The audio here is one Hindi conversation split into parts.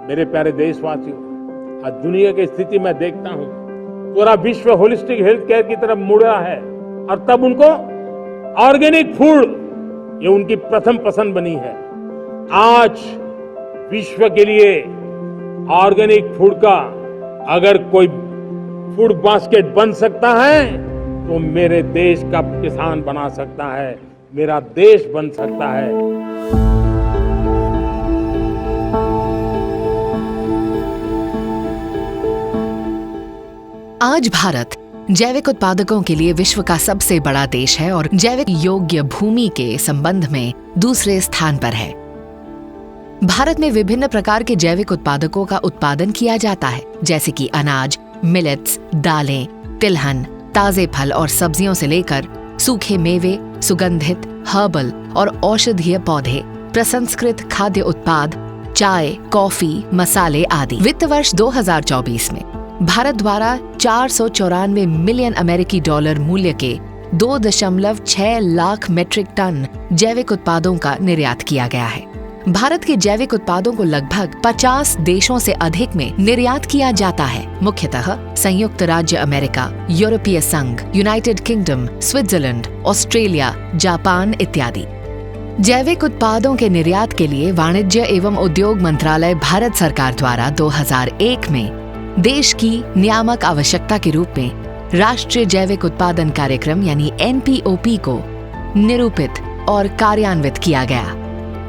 मेरे प्यारे देशवासियों, आज दुनिया की स्थिति में देखता हूं, पूरा विश्व होलिस्टिक हेल्थ केयर की तरफ मुड़ा है और तब उनको ऑर्गेनिक फूड ये उनकी प्रथम पसंद बनी है। आज विश्व के लिए ऑर्गेनिक फूड का अगर कोई फूड बास्केट बन सकता है तो मेरे देश का किसान बना सकता है, मेरा देश बन सकता है। आज भारत जैविक उत्पादकों के लिए विश्व का सबसे बड़ा देश है और जैविक योग्य भूमि के संबंध में दूसरे स्थान पर है। भारत में विभिन्न प्रकार के जैविक उत्पादकों का उत्पादन किया जाता है, जैसे कि अनाज, मिलेट्स, दालें, तिलहन, ताजे फल और सब्जियों से लेकर सूखे मेवे, सुगंधित, हर्बल और औषधीय पौधे, प्रसंस्कृत खाद्य उत्पाद, चाय, कॉफी, मसाले आदि। वित्त वर्ष 2024 में भारत द्वारा 494 मिलियन अमेरिकी डॉलर मूल्य के 2.6 लाख मीट्रिक टन जैविक उत्पादों का निर्यात किया गया है। भारत के जैविक उत्पादों को लगभग 50 देशों से अधिक में निर्यात किया जाता है, मुख्यतः संयुक्त राज्य अमेरिका, यूरोपीय संघ, United kingdom, Switzerland, Australia, Japan इत्यादि। जैविक उत्पादों के निर्यात के लिए वाणिज्य एवं उद्योग मंत्रालय भारत सरकार द्वारा 2001 में देश की नियामक आवश्यकता के रूप में राष्ट्रीय जैविक उत्पादन कार्यक्रम यानी NPOP को निरूपित और कार्यान्वित किया गया।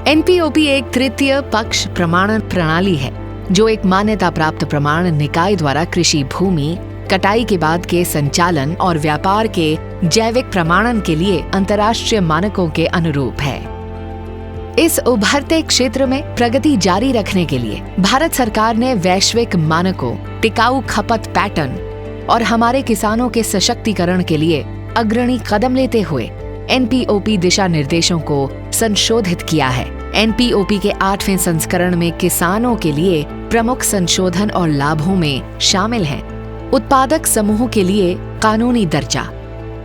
NPOP एक तृतीय पक्ष प्रमाणन प्रणाली है जो एक मान्यता प्राप्त प्रमाण निकाय द्वारा कृषि भूमि कटाई के बाद के संचालन और व्यापार के जैविक प्रमाणन के लिए अंतर्राष्ट्रीय मानकों के अनुरूप है। इस उभरते क्षेत्र में प्रगति जारी रखने के लिए भारत सरकार ने वैश्विक मानकों, टिकाऊ खपत पैटर्न और हमारे किसानों के सशक्तिकरण के लिए अग्रणी कदम लेते हुए NPOP दिशा निर्देशों को संशोधित किया है। NPOP के 8वें संस्करण में किसानों के लिए प्रमुख संशोधन और लाभों में शामिल हैं उत्पादक समूह के लिए कानूनी दर्जा,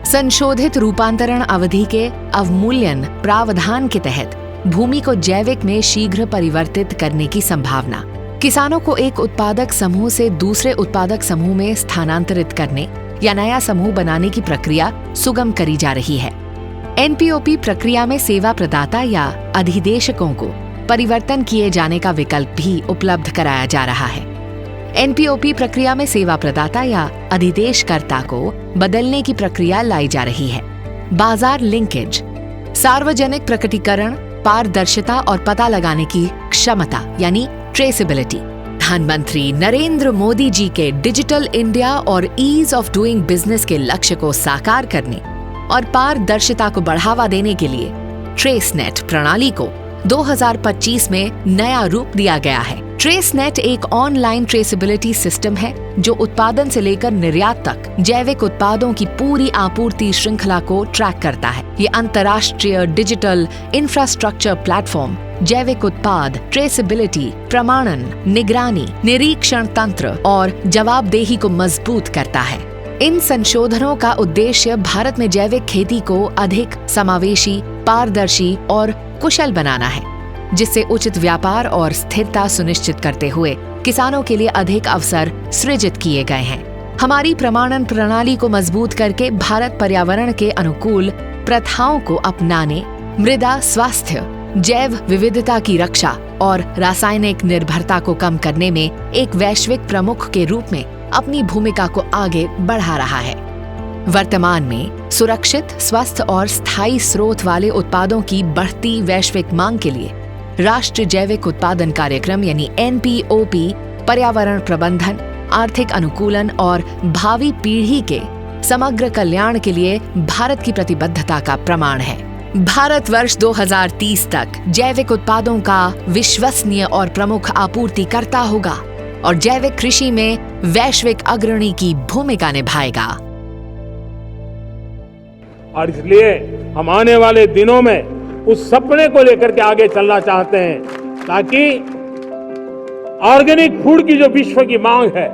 संशोधित रूपांतरण अवधि के अवमूल्यन प्रावधान के तहत भूमि को जैविक में शीघ्र परिवर्तित करने की संभावना, किसानों को एक उत्पादक समूह से दूसरे उत्पादक समूह में स्थानांतरित करने या नया समूह बनाने की प्रक्रिया सुगम करी जा रही है। NPOP प्रक्रिया में सेवा प्रदाता या अधिदेशकों को परिवर्तन किए जाने का विकल्प भी उपलब्ध कराया जा रहा है। NPOP प्रक्रिया में सेवा प्रदाता या अधिदेशकर्ता को बदलने की प्रक्रिया लाई जा रही है। बाजार लिंकेज, सार्वजनिक प्रकटीकरण, पारदर्शिता और पता लगाने की क्षमता यानी ट्रेसेबिलिटी। प्रधानमंत्री नरेंद्र मोदी जी के डिजिटल इंडिया और ईज ऑफ डूइंग बिजनेस के लक्ष्य को साकार करने और पारदर्शिता को बढ़ावा देने के लिए ट्रेसनेट प्रणाली को 2025 में नया रूप दिया गया है। ट्रेसनेट एक ऑनलाइन ट्रेसेबिलिटी सिस्टम है जो उत्पादन से लेकर निर्यात तक जैविक उत्पादों की पूरी आपूर्ति श्रृंखला को ट्रैक करता है। ये अंतर्राष्ट्रीय डिजिटल इंफ्रास्ट्रक्चर प्लेटफॉर्म जैविक उत्पाद ट्रेसेबिलिटी, प्रमाणन, निगरानी, निरीक्षण तंत्र और जवाबदेही को मजबूत करता है। इन संशोधनों का उद्देश्य भारत में जैविक खेती को अधिक समावेशी, पारदर्शी और कुशल बनाना है, जिससे उचित व्यापार और स्थिरता सुनिश्चित करते हुए किसानों के लिए अधिक अवसर सृजित किए गए हैं। हमारी प्रमाणन प्रणाली को मजबूत करके भारत पर्यावरण के अनुकूल प्रथाओं को अपनाने, मृदा स्वास्थ्य, जैव विविधता की रक्षा और रासायनिक निर्भरता को कम करने में एक वैश्विक प्रमुख के रूप में अपनी भूमिका को आगे बढ़ा रहा है। वर्तमान में सुरक्षित, स्वस्थ और स्थायी स्रोत वाले उत्पादों की बढ़ती वैश्विक मांग के लिए राष्ट्रीय जैविक उत्पादन कार्यक्रम यानी NPOP पर्यावरण प्रबंधन, आर्थिक अनुकूलन और भावी पीढ़ी के समग्र कल्याण के लिए भारत की प्रतिबद्धता का प्रमाण है। भारत वर्ष 2030 तक जैविक उत्पादों का विश्वसनीय और प्रमुख आपूर्तिकर्ता होगा और जैविक कृषि में वैश्विक अग्रणी की भूमिका निभाएगा। और इसलिए हम आने वाले दिनों में उस सपने को लेकर के आगे चलना चाहते हैं, ताकि ऑर्गेनिक फूड की जो विश्व की मांग है,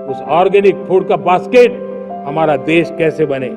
उस ऑर्गेनिक फूड का बास्केट हमारा देश कैसे बने।